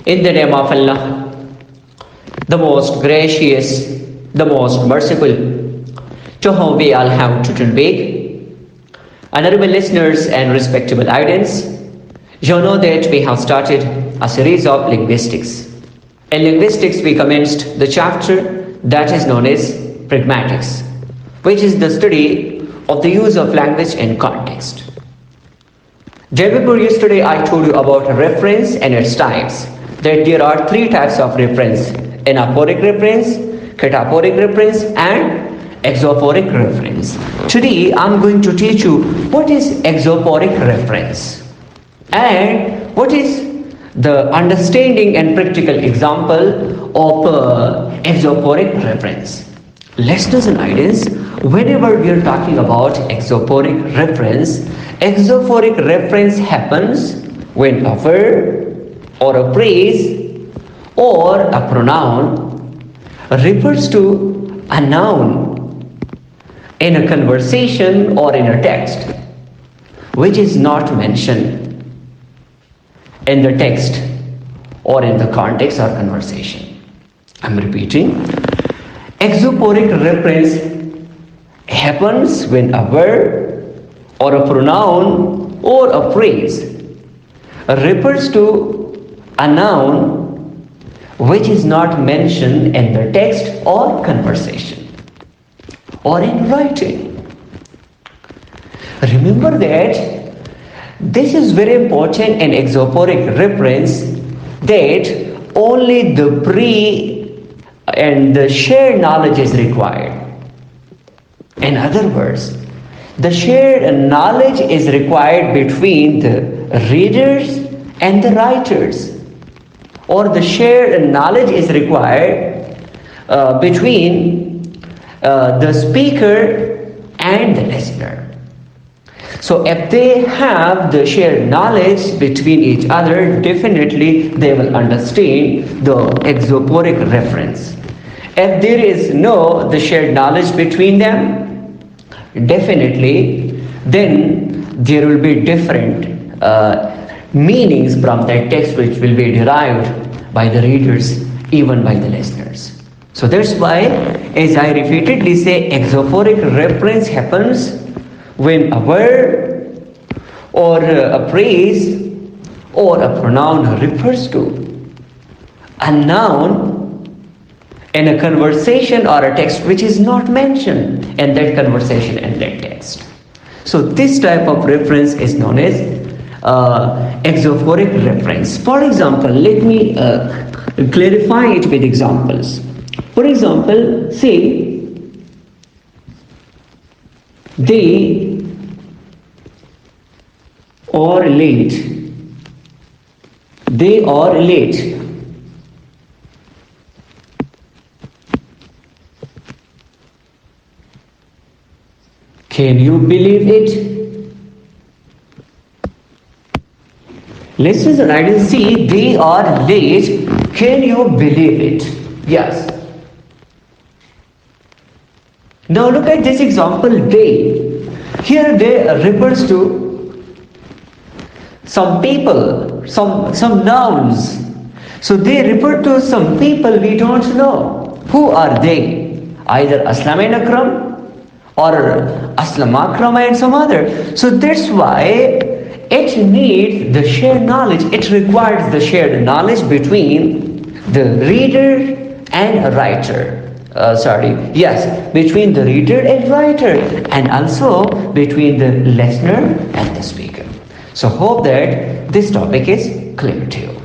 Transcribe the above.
In the name of Allah, the most gracious, the most merciful, to whom we all have to turn back. Honorable listeners and respectable audience, you know that we have started a series of linguistics. In linguistics, we commenced the chapter that is known as pragmatics, which is the study of the use of language in context. Day before yesterday, I told you about reference and its types, that there are three types of reference: anaphoric reference, cataphoric reference, and exophoric reference. Today, I'm going to teach you what is exophoric reference and what is the understanding and practical example of exophoric reference. Listeners and audience, whenever we are talking about exophoric reference happens when a verb or a phrase or a pronoun refers to a noun in a conversation or in a text which is not mentioned in the text or in the context or conversation. I'm repeating. Exophoric reference happens when a verb or a pronoun or a phrase refers to a noun which is not mentioned in the text or conversation or in writing. Remember that this is very important in exophoric reference, that only the pre and the shared knowledge is required. In other words, the shared knowledge is required between the readers and the writers, or the shared knowledge is required between the speaker and the listener. So if they have the shared knowledge between each other, definitely they will understand the exophoric reference. If there is no the shared knowledge between them, definitely then there will be different meanings from that text which will be derived by the readers, even by the listeners. So that's why, as I repeatedly say, exophoric reference happens when a verb or a phrase or a pronoun refers to a noun in a conversation or a text which is not mentioned in that conversation and that text. So this type of reference is known as exophoric reference. For example, let me clarify it with examples. For example, say, they are late. They are late. Can you believe it? Listeners and audience, see, they are late. Can you believe it? Yes. Now look at this example, they. Here they refers to some people, some nouns. So they refer to some people we don't know. Who are they? Either Aslam and Akram or Aslam Akram and some other. So that's why it needs the shared knowledge. It requires the shared knowledge between the reader and a writer. Between the reader and writer, and also between the listener and the speaker. So hope that this topic is clear to you.